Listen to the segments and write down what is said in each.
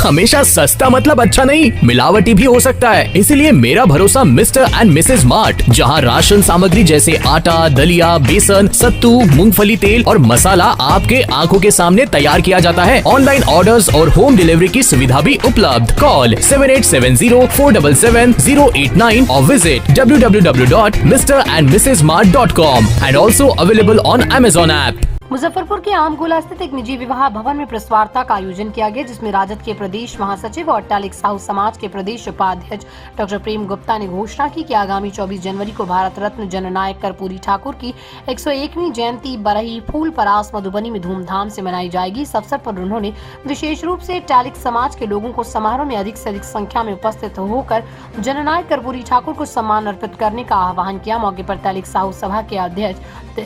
हमेशा सस्ता मतलब अच्छा नहीं, मिलावटी भी हो सकता है। इसीलिए मेरा भरोसा मिस्टर एंड मिसेज मार्ट, जहां राशन सामग्री जैसे आटा, दलिया, बेसन, सत्तू, मूंगफली तेल और मसाला आपके आंखों के सामने तैयार किया जाता है। ऑनलाइन ऑर्डर्स और होम डिलीवरी की सुविधा भी उपलब्ध। कॉल 7870477089 और visit www.mrandmrsmart.com and also available on Amazon app। Muzaffarpur के आमगोला स्थित एक निजी विवाह भवन में प्रेस वार्ता का आयोजन किया गया, जिसमें राजद के प्रदेश महासचिव और अट्टालिक साहू समाज के प्रदेश उपाध्यक्ष डॉक्टर प्रेम गुप्ता ने घोषणा की कि आगामी 24 जनवरी को भारत रत्न जननायक कर्पूरी ठाकुर की 101वीं जयंती बरही फूलपरास मधुबनी में धूमधाम से मनाई जाएगी। इस अवसर पर उन्होंने विशेष रूप से अट्टालिक समाज के लोगों को समारोह में अधिक से अधिक संख्या में उपस्थित होकर जननायक कर्पूरी ठाकुर को सम्मान अर्पित करने का आह्वान किया। मौके पर अट्टालिक साहू सभा के अध्यक्ष,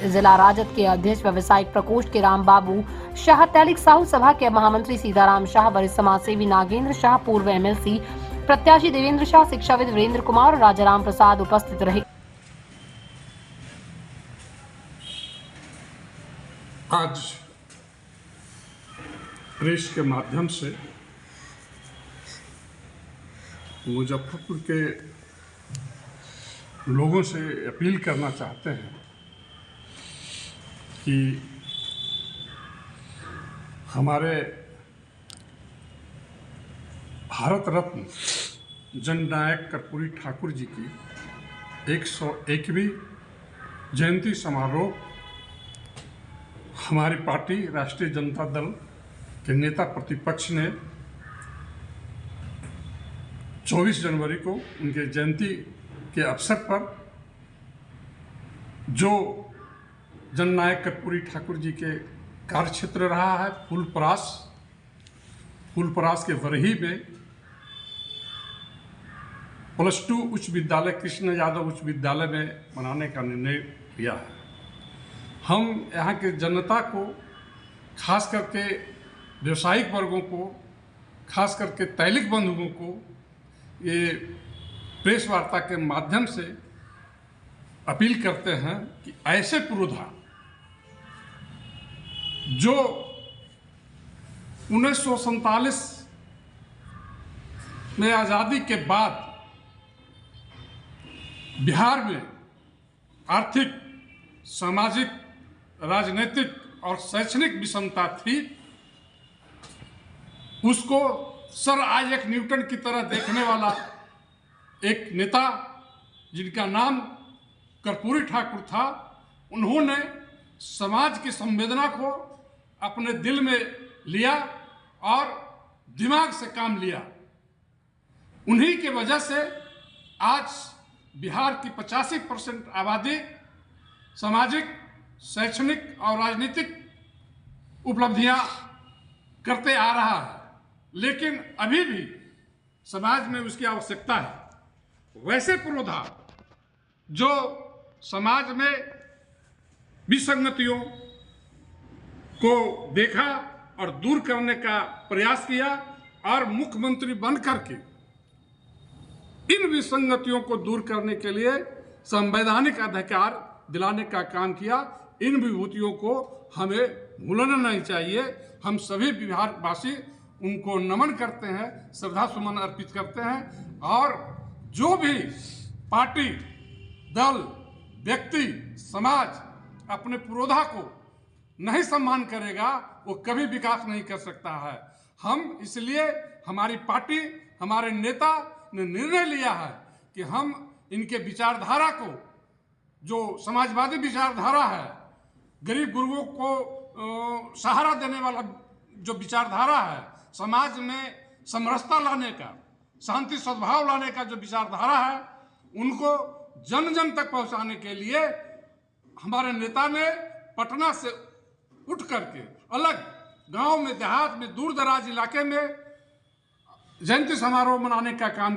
जिला राजद के अध्यक्ष, व्यवसायिक प्रकोष्ठ के राम बाबू शाह, अट्टालिक साहू सभा के महामंत्री सीताराम शाह, वरिष्ठ समाजसेवी नागेंद्र शाह, पूर्व एमएलसी प्रत्याशी देवेंद्र शाह, शिक्षाविद वीरेंद्र कुमार और राजाराम प्रसाद उपस्थित रहे। आज प्रेस के माध्यम से मुजफ्फरपुर के लोगों से अपील करना चाहते हैं कि हमारे भारत रत्न जननायक कर्पूरी ठाकुर जी की 101वीं जयंती समारोह हमारी पार्टी राष्ट्रीय जनता दल के नेता प्रतिपक्ष ने 24 जनवरी को उनके जयंती के अवसर पर जो जननायक कर्पूरी ठाकुर जी के कार्यक्षेत्र रहा है फूलपरास के वरही में +2 उच्च विद्यालय कृष्ण यादव उच्च विद्यालय में मनाने का निर्णय लिया है। हम यहाँ के जनता को, खास करके व्यवसायिक वर्गों को, खास करके तैलिक बंधुओं को ये प्रेस वार्ता के माध्यम से अपील करते हैं कि ऐसे पुरोधा जो 1947 में आज़ादी के बाद बिहार में आर्थिक, सामाजिक, राजनीतिक और शैक्षणिक विषमता थी, उसको सर आइजैक न्यूटन की तरह देखने वाला एक नेता जिनका नाम कर्पूरी ठाकुर था, उन्होंने समाज की संवेदना को अपने दिल में लिया और दिमाग से काम लिया। उन्हीं की वजह से आज बिहार की 85% आबादी सामाजिक, शैक्षणिक और राजनीतिक उपलब्धियां करते आ रहा है, लेकिन अभी भी समाज में उसकी आवश्यकता है। वैसे पुरोधा जो समाज में विसंगतियों को देखा और दूर करने का प्रयास किया और मुख्यमंत्री बनकर के इन विसंगतियों को दूर करने के लिए संवैधानिक अधिकार दिलाने का काम किया। इन विभूतियों को हमें भूलना नहीं चाहिए। हम सभी बिहारवासी उनको नमन करते हैं, श्रद्धा सुमन अर्पित करते हैं और जो भी पार्टी, दल, व्यक्ति, समाज अपने पुरोधा को नहीं सम्मान करेगा वो कभी विकास नहीं कर सकता है। हम इसलिए, हमारी पार्टी, हमारे नेता ने निर्णय लिया है कि हम इनके विचारधारा को, जो समाजवादी विचारधारा है, गरीब गुरुओं को सहारा देने वाला जो विचारधारा है, समाज में समरसता लाने का, शांति सद्भाव लाने का जो विचारधारा है, उनको जन जन तक पहुंचाने के लिए हमारे नेता ने पटना से उठ करके अलग गांव में, देहात में, दूर दराज इलाके में जयंती समारोह मनाने का काम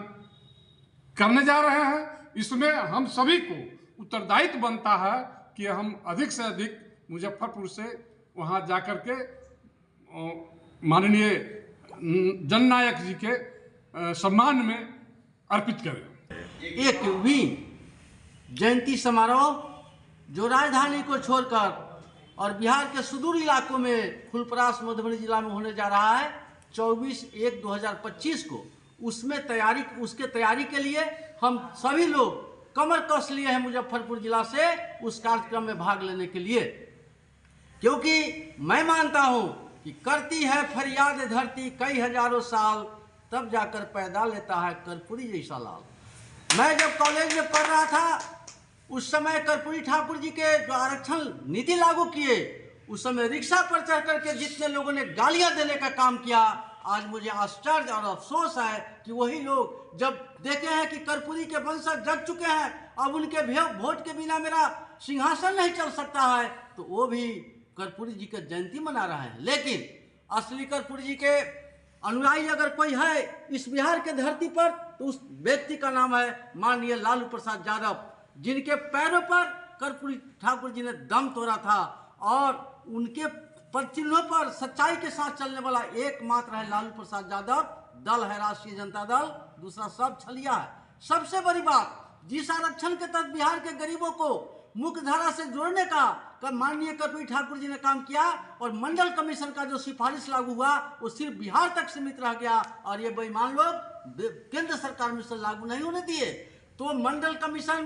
करने जा रहे हैं। इसमें हम सभी को उत्तरदायित्व बनता है कि हम अधिक से अधिक मुजफ्फरपुर से वहां जाकर के माननीय जननायक जी के सम्मान में अर्पित करें। 1वीं जयंती समारोह जो राजधानी को छोड़कर और बिहार के सुदूर इलाकों में फूलपरास मधुबनी जिला में होने जा रहा है, 24/1/2025 को उसके तैयारी के लिए हम सभी लोग कमर कस लिए हैं मुजफ्फरपुर जिला से उस कार्यक्रम में भाग लेने के लिए, क्योंकि मैं मानता हूं कि करती है फरियाद धरती कई हजारों साल, तब जाकर पैदा लेता है कर्पूरी जैसा लाल। मैं जब कॉलेज में पढ़ रहा था उस समय कर्पूरी ठाकुर जी के जो आरक्षण नीति लागू किए, उस समय रिक्शा पर चढ़ करके जितने लोगों ने गालियां देने का काम किया, आज मुझे आश्चर्य और अफसोस है कि वही लोग जब देखे हैं कि कर्पूरी के वंशज जग चुके हैं, अब उनके वोट के बिना मेरा सिंहासन नहीं चल सकता है, तो वो भी कर्पूरी जी का जयंती मना रहे हैं। लेकिन असली कर्पूरी जी के अनुयायी अगर कोई है इस बिहार के धरती पर, तो उस व्यक्ति का नाम है माननीय लालू प्रसाद यादव, जिनके पैरों पर कर्पूरी ठाकुर जी ने दम तोड़ा था और उनके चिन्हों पर सच्चाई के साथ चलने वाला एकमात्र है लालू प्रसाद यादव। दल है राष्ट्रीय जनता दल, दूसरा सब छलिया है। सबसे बड़ी बात, जिस आरक्षण के तहत बिहार के गरीबों को मुख्य धारा से जोड़ने का माननीय कर्पूरी ठाकुर जी ने काम किया, और मंडल कमीशन का जो सिफारिश लागू हुआ वो सिर्फ बिहार तक सीमित रह गया, और ये बेईमान लोग केंद्र सरकार में से लागू नहीं होने दिए। तो मंडल कमीशन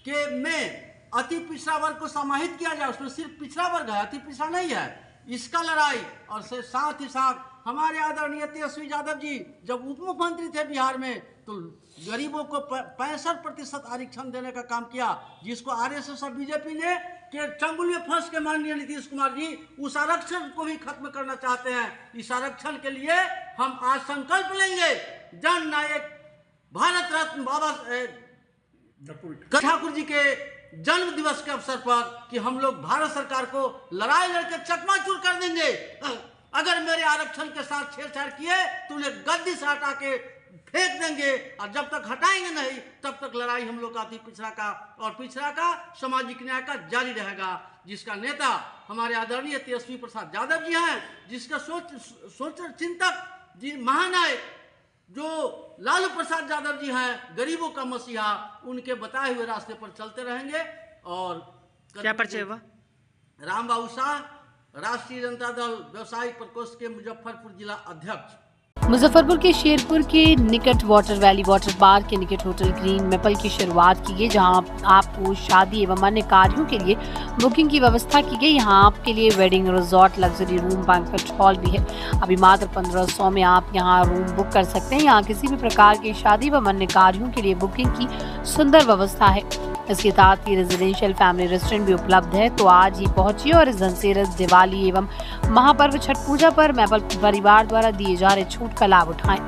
के में अति पिछड़ा वर्ग को समाहित किया जाए, उसमें सिर्फ पिछड़ा वर्ग है, अति पिछड़ा नहीं है। इसका लड़ाई, और से साथ ही साथ हमारे आदरणीय तेजस्वी यादव जी जब उप मुख्यमंत्री थे बिहार में, तो गरीबों को 65% आरक्षण देने का काम किया, जिसको आरएसएस और बीजेपी ने के चंगुल में फंस के माननीय नीतीश कुमार जी उस आरक्षण को भी खत्म करना चाहते हैं। इस आरक्षण के लिए हम आज संकल्प लेंगे, जन नायक भारत रत्न बाबा ठाकुर जी के जन्म दिवस के अवसर पर कि हम लोग भारत सरकार को लड़ाई लड़के चकनाचूर कर देंगे। अगर मेरे आरक्षण के साथ छेड़छाड़ किए तो उन्हें गद्दी से हटा के फेंक देंगे, और जब तक हटाएंगे नहीं तब तक लड़ाई हम लोग का अति पिछड़ा का और पिछड़ा का सामाजिक न्याय का जारी रहेगा, जिसका नेता हमारे आदरणीय तेजस्वी प्रसाद यादव जी हैं, जिसका सोच चिंतक जी महानायक जो लालू प्रसाद यादव जी हैं, गरीबों का मसीहा, उनके बताए हुए रास्ते पर चलते रहेंगे। और क्या परिचय हुआ? राम बाबू शाह, राष्ट्रीय जनता दल व्यवसायिक प्रकोष्ठ के मुजफ्फरपुर जिला अध्यक्ष। मुजफ्फरपुर के शेरपुर के निकट वाटर वैली वाटर पार्क के निकट होटल ग्रीन मेपल की शुरुआत की गई, जहां आपको शादी एवं अन्य कार्यों के लिए बुकिंग की व्यवस्था की गई। यहां आपके लिए wedding resort, luxury room, banquet hall भी है। अभी मात्र 1500 में आप यहां रूम बुक कर सकते हैं। यहां किसी भी प्रकार की शादी एवं अन्य कार्यों के लिए बुकिंग की सुंदर व्यवस्था है। इसके साथ ही रेजिडेंशियल फैमिली रेस्टोरेंट भी उपलब्ध है। तो आज ही पहुंचिए और इस धनतेरस, दिवाली एवं महापर्व छठ पूजा पर मेपल परिवार द्वारा दिए जा रहे छूट का लाभ उठाएं।